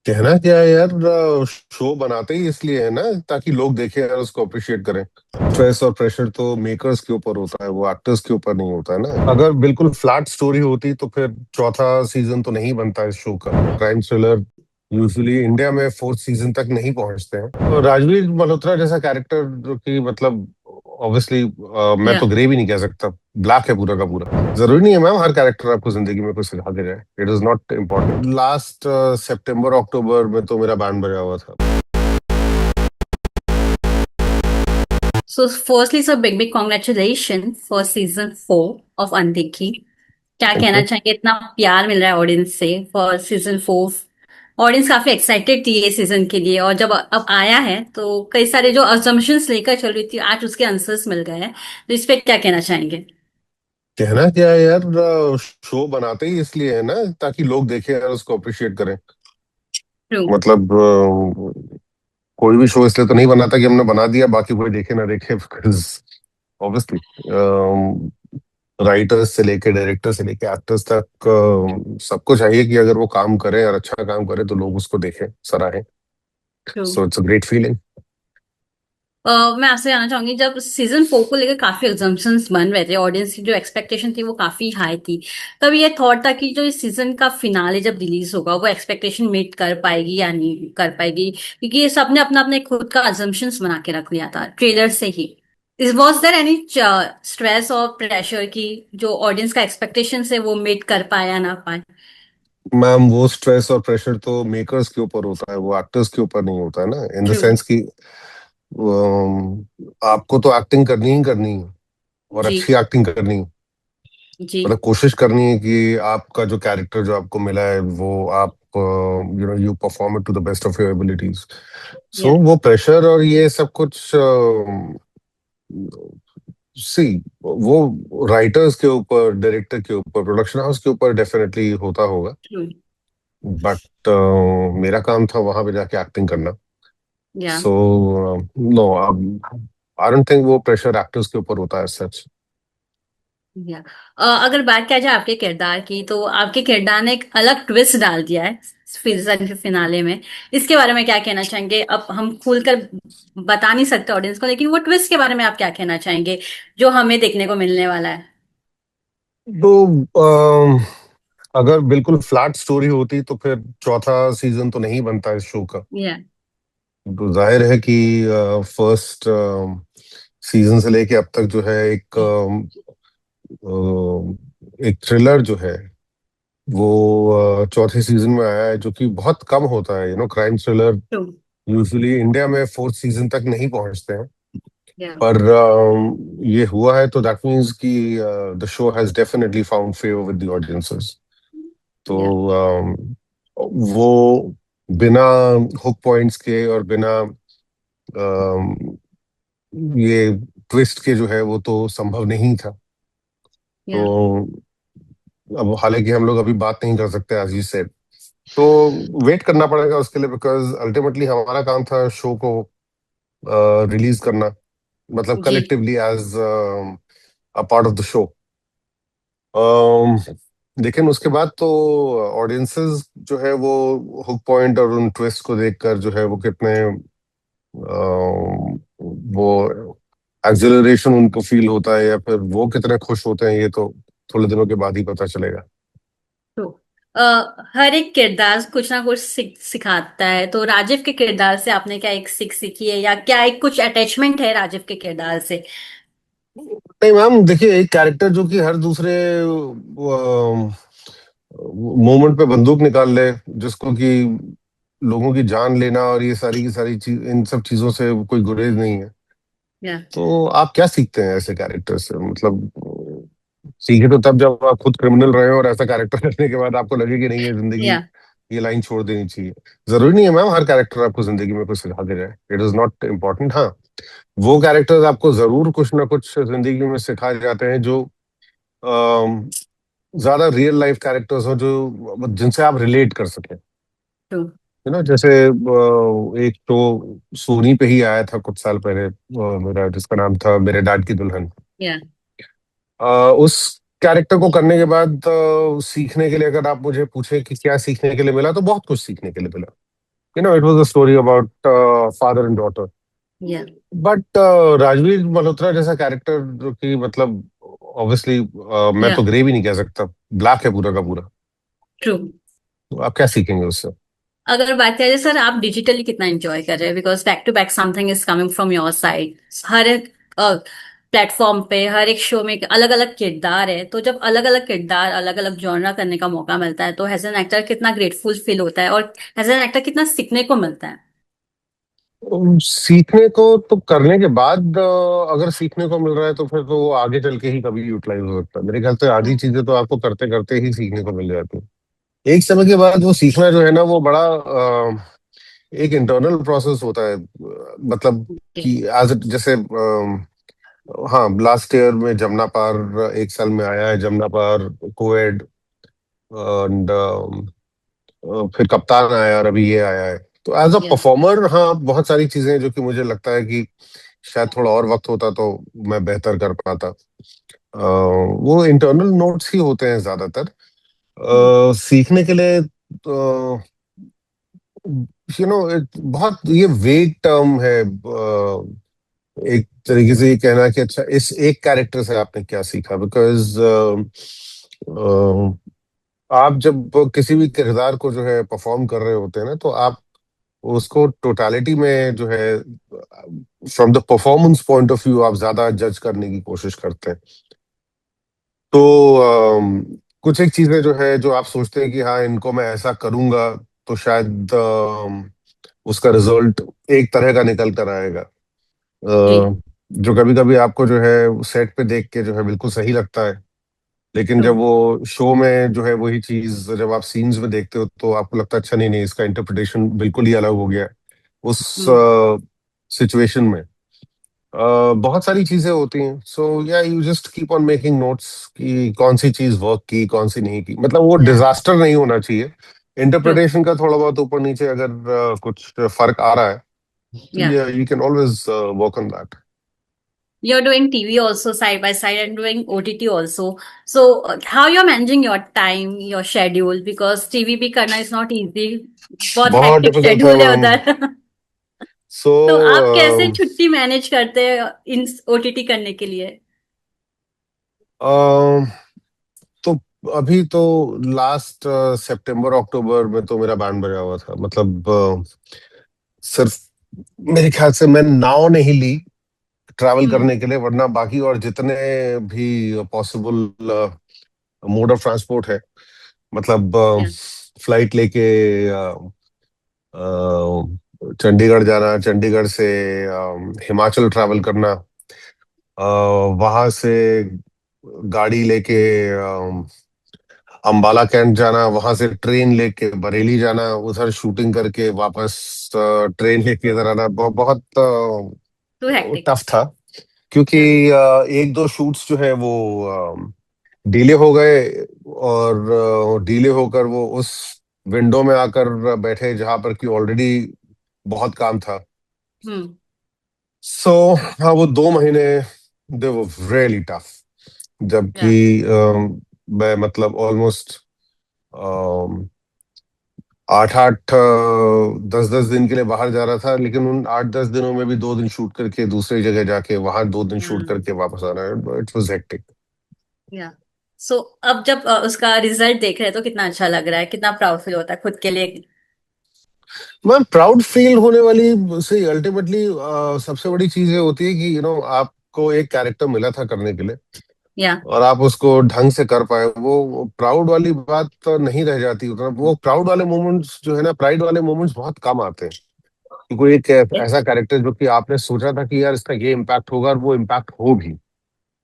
कहना क्या है यार। शो बनाते ही इसलिए है ना, ताकि लोग देखें और उसको अप्रिशिएट करें। स्ट्रेस और प्रेशर तो मेकर्स के ऊपर होता है, वो एक्टर्स के ऊपर नहीं होता है ना। अगर बिल्कुल फ्लैट स्टोरी होती तो फिर चौथा सीजन तो नहीं बनता इस शो का। क्राइम थ्रिलर यूजुअली इंडिया में फोर्थ सीजन तक नहीं पहुंचते हैं। और राजवीर मल्होत्रा जैसा कैरेक्टर जो कि मतलब ऑब्वियसली मैं या तो ग्रे भी नहीं कह सकता, ब्लैक है पूरा का पूरा। जरूरी नहीं है मैम हर कैरेक्टर आपको जिंदगी में कुछ सिखा के जाए। It is not important. Last सितंबर अक्टूबर में तो मेरा बैंड बजा हुआ था। So, firstly, so big congratulations for season 4 of अनदेखी। क्या थैंक कहना यू। चाहेंगे, इतना प्यार मिल रहा है ऑडियंस से फॉर सीजन 4। ऑडियंस काफी एक्साइटेड थी ये सीजन के लिए, और जब अब आया है तो कई सारे जो अजम्पशंस लेकर चल रही थी, आज उसके आंसर्स मिल गए हैं। तो इस पे क्या कहना चाहेंगे? कहना क्या है यार। शो बनाते ही इसलिए है ना, ताकि लोग देखें और उसको अप्रिशिएट करें। ट्रू। मतलब कोई भी शो इसलिए तो नहीं बनाता कि हमने बना दिया बाकी कोई देखे ना देखे, बिकॉज ऑब्वियसली राइटर्स से लेके डायरेक्टर से लेके एक्टर्स तक सबको चाहिए कि अगर वो काम करे और अच्छा काम करे तो लोग उसको देखें, सराहें। True. So it's a great feeling. मैं आपसे जानना चाहूंगी, जब सीजन 4 को लेकर काफी एग्जाम्पशंस बन रहे थे, ऑडियंस की जो एक्सपेक्टेशन थी वो काफी हाई थी। तब ये थॉट था कि जो इस सीजन का फिनाले जब रिलीज होगा वो एक्सपेक्टेशन मीट कर पाएगी या नहीं कर पाएगी, क्योंकि ये सबने अपना अपने खुद का अजम्पशंस बना के रख लिया था ट्रेलर से ही। Is was there any stress और प्रेशर की जो ऑडियंस का एक्सपेक्टेशन है वो मीट कर पाए या ना पाए? मैम वो स्ट्रेस और प्रेशर तो मेकर्स के ऊपर होता है, वो एक्टर्स के ऊपर नहीं होता है ना। In the true. सेंस कि आपको तो एक्टिंग करनी ही करनी है, और जी। अच्छी एक्टिंग करनी है। जी। मतलब कोशिश करनी है कि आपका जो कैरेक्टर जो आपको मिला है वो आप you perform it to the best of your abilities. So yeah. वो प्रेशर और ये सब कुछ सी वो राइटर्स के ऊपर, डायरेक्टर के ऊपर, प्रोडक्शन हाउस के ऊपर डेफिनेटली होता होगा। ट्रू। बट मेरा काम था वहां पे जाके एक्टिंग करना। Yeah. So no, I don't think वो प्रेशर एक्टर्स के ऊपर होता है सच। या। अगर बात किया जाए आपके किरदार की, तो आपके किरदार ने एक अलग ट्विस्ट डाल दिया है सीजन के फिनाले में। इसके बारे में क्या कहना चाहेंगे? अब हम खुलकर बता नहीं सकते ऑडियंस को, लेकिन वो ट्विस्ट के बारे में आप क्या कहना चाहेंगे जो हमें देखने को मिलने वाला है? तो अगर बिल्कुल फ्लैट स्टोरी होती तो फिर चौथा सीजन तो नहीं बनता इस शो का। या। तो जाहिर है कि फर्स्ट सीजन से लेके अब तक जो है एक थ्रिलर जो है वो चौथे सीजन में आया है, जो कि बहुत कम होता है। Crime thriller true. Usually India में फोर्थ सीजन तक नहीं पहुंचते हैं। या। पर ये हुआ है तो दैट मीन्स कि the show has definitely found favour with the audiences. तो या। वो बिना हुक पॉइंट्स के और बिना अम, ये ट्विस्ट के जो है वो तो संभव नहीं था। तो या। अब हालांकि हम लोग अभी बात नहीं कर सकते अजीज से, तो वेट करना पड़ेगा उसके लिए, बिकॉज अल्टीमेटली हमारा काम था शो को रिलीज करना, मतलब जी। Collectively as a part of the show. लेकिन उसके बाद तो ऑडियंसेस जो है वो हुक पॉइंट और उन ट्विस्ट को देखकर जो है वो कितने वो एक्सिलरेशन उनको फील होता है या फिर वो कितने खुश होते हैं, ये तो थोड़े दिनों के बाद ही पता चलेगा। ट्रू। हर एक किरदार कुछ ना कुछ सिखाता है, तो राजीव के किरदार से आपने क्या एक सीख सीखी है, या क्या एक कुछ अटैचमेंट है राजीव के किरदार से? नहीं मैम, देखिए एक कैरेक्टर जो कि हर दूसरे मोमेंट पे बंदूक निकाल ले, जिसको कि लोगों की जान लेना और ये सारी की सारी चीज, इन सब चीजों से कोई गुरेज नहीं है। या। तो आप क्या सीखते हैं ऐसे कैरेक्टर से? मतलब सीखे तो तब जब आप खुद क्रिमिनल रहे हो और ऐसा कैरेक्टर करने के बाद आपको लगे कि नहीं ये जिंदगी, या। ये लाइन छोड़ देनी चाहिए। जरूरी नहीं है मैम हर कैरेक्टर आपको जिंदगी में कुछ सिखा के जाए। It is not important. हाँ, वो कैरेक्टर्स आपको जरूर कुछ ना कुछ जिंदगी में सिखाए जाते हैं जो अम, ज्यादा रियल लाइफ कैरेक्टर्स हो, जो जिनसे आप रिलेट कर सके। ट्रू। जैसे एक तो सोनी पे ही आया था कुछ साल पहले, मेरा जिसका नाम था मेरे डैड की दुल्हन। या। उस कैरेक्टर को करने के बाद सीखने के लिए अगर आप मुझे पूछे कि क्या सीखने के लिए मिला, तो बहुत कुछ सीखने के लिए मिला। It was a story about father and daughter. या। बट राजवीर मल्होत्रा जैसा कैरेक्टर जो कि मतलब ऑब्वियसली मैं या। तो ग्रे भी नहीं कह सकता, ब्लैक है पूरा का पूरा। ट्रू। तो आप क्या सीखेंगे उससे? अगर बात करें सर, आप डिजिटली कितना एंजॉय कर रहे हैं, because back to back something is coming from your side. हर एक प्लेटफॉर्म पे, हर एक शो में अलग अलग किरदार है, तो जब अलग अलग किरदार, अलग अलग जॉनरा करने का मौका मिलता है, तो एज एन एक्टर कितना ग्रेटफुल फील होता है, और एज एन एक्टर कितना सीखने को मिलता है। सीखने को तो करने के बाद अगर सीखने को मिल रहा है तो फिर तो वो आगे चल के ही कभी यूटिलाइज हो सकता है। मेरे ख्याल से आधी चीजें तो आपको करते करते ही सीखने को मिल जाती है। एक समय के बाद वो सीखना जो है ना वो बड़ा एक इंटरनल प्रोसेस होता है, मतलब जी। कि एज जैसे हाँ, लास्ट ईयर में जमुना पार एक साल में आया है, जमुना पार कोएड, एंड फिर कप्तान आया और अभी ये आया है। तो एज अ या। परफॉर्मर हाँ बहुत सारी चीजें हैं जो कि मुझे लगता है कि शायद थोड़ा और वक्त होता तो मैं बेहतर कर पाता। वो इंटरनल नोट्स ही होते हैं ज्यादातर। सीखने के लिए बहुत ये वेग टर्म है। एक तरीके से ये कहना कि अच्छा इस एक कैरेक्टर से आपने क्या सीखा, बिकॉज आप जब किसी भी किरदार को जो है परफॉर्म कर रहे होते हैं ना, तो आप उसको टोटालिटी में जो है from the performance point of view आप ज्यादा जज करने की कोशिश करते हैं। तो कुछ एक चीजें जो है जो आप सोचते हैं कि हाँ इनको मैं ऐसा करूंगा तो शायद उसका रिजल्ट एक तरह का निकल कर आएगा, जी। जो कभी कभी आपको जो है सेट पे देख के जो है बिल्कुल सही लगता है। लेकिन ट्रू। जब वो शो में जो है वही चीज जब आप सीन्स में देखते हो तो आपको लगता है अच्छा नहीं नहीं इसका इंटरप्रिटेशन बिल्कुल ही अलग हो गया उस हम्म। सिचुएशन में। बहुत सारी चीजें होती हैं, सो या you just keep on making notes कि कौन सी चीज वर्क की कौन सी नहीं की, मतलब वो या। डिजास्टर नहीं होना चाहिए। ट्रू। इंटरप्रिटेशन का थोड़ा बहुत ऊपर नीचे अगर कुछ फर्क आ रहा है तो या। You can always work on that. You're doing TV also side by side and doing OTT also. So how you're managing your time, your schedule? Because TV भी करना is not easy. बहुत बहुत hectic डिफिकल्ट है schedule है ma'am. उधर। सो तो आप कैसे छुट्टी मैनेज करते हैं इन OTT करने के लिए? तो अभी तो लास्ट सितंबर अक्टूबर में तो मेरा बैंड बजा हुआ था, मतलब सिर्फ मेरे ख्याल से मैं नाव नहीं ली ट्रैवल हम्म। करने के लिए, वरना बाकी और जितने भी पॉसिबल मोड ऑफ ट्रांसपोर्ट है, मतलब या। फ्लाइट लेके चंडीगढ़ जाना, चंडीगढ़ से हिमाचल ट्रैवल करना, वहां से गाड़ी लेके अंबाला कैंट जाना, वहां से ट्रेन लेके बरेली जाना, उधर शूटिंग करके वापस ट्रेन लेके इधर आना, बहुत टू हेक्टिक। टफ था। क्योंकि या। एक दो शूट्स जो है वो डिले हो गए, और डिले होकर वो उस विंडो में आकर बैठे जहां पर कि ऑलरेडी बहुत काम था। हम्म। सो हाँ वो 2 महीने दे वो रियली टफ, जबकि या। मैं मतलब ऑलमोस्ट 8-8 10-10 दिन के लिए बाहर जा रहा था, लेकिन उन 8-10 दिनों में भी 2 दिन शूट करके दूसरी जगह जाके वहां 2 दिन या। शूट करके वापस आना, इट वाज हेक्टिक। या। सो अब जब उसका रिजल्ट देख रहे हैं तो कितना अच्छा लग रहा है, कितना प्राउड फील होता है खुद के लिए? मैं प्राउड फील होने वाली से अल्टीमेटली सबसे बड़ी चीज ये होती है कि आपको एक कैरेक्टर मिला था करने के लिए या। और आप उसको ढंग से कर पाए, वो प्राउड वाली बात तो नहीं रह जाती उतना। वो प्राउड वाले मोमेंट्स जो है ना, प्राइड वाले मोमेंट्स बहुत कम आते हैं कि कोई एक ऐसा कैरेक्टर जो कि आपने सोचा था कि यार इसका ये इम्पैक्ट होगा और वो इम्पैक्ट हो भी,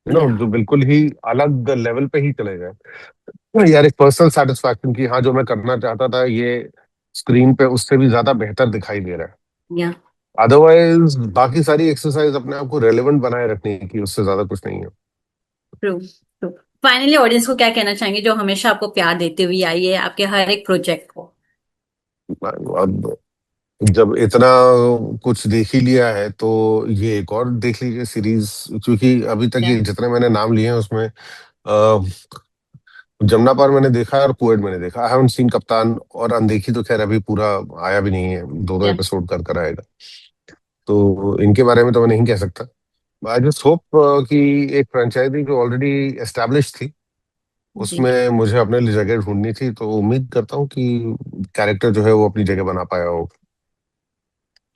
या। जो बिल्कुल ही अलग लेवल पे ही चले जाए। तो यार एक पर्सनल सेटिस्फैक्शन की हाँ जो मैं करना चाहता था ये स्क्रीन पे उससे भी ज्यादा बेहतर दिखाई दे रहा है। या। अदरवाइज बाकी सारी एक्सरसाइज अपने आप को रेलेवेंट बनाए रखने की, उससे ज्यादा कुछ नहीं है। ट्रू। ट्रू। फाइनली ऑडियंस को क्या कहना चाहेंगे, जो हमेशा आपको प्यार देते हुए आई है आपके हर एक प्रोजेक्ट को? अब जब इतना कुछ देख ही लिया है तो ये एक और देख लीजिए सीरीज, क्योंकि अभी तक क्या? ये जितने मैंने नाम लिए हैं उसमें जमुना पार मैंने देखा है और कुएड मैंने देखा, आई हैवंट सीन कप्तान, और अनदेखी तो खैर अभी पूरा आया भी नहीं है, दो दो या एपिसोड कर कर आएगा, तो इनके बारे में तो मैं नहीं कह सकता। आई जस्ट होप कि एक फ्रेंचाइजी जो ऑलरेडी एस्टेब्लिश थी जी, उसमें मुझे अपने लिए जगह ढूंढनी थी, तो उम्मीद करता हूँ कि कैरेक्टर जो है वो अपनी जगह बना पाया हो।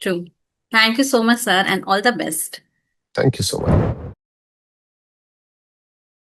True. Thank you so much sir and all the best. Thank you so much.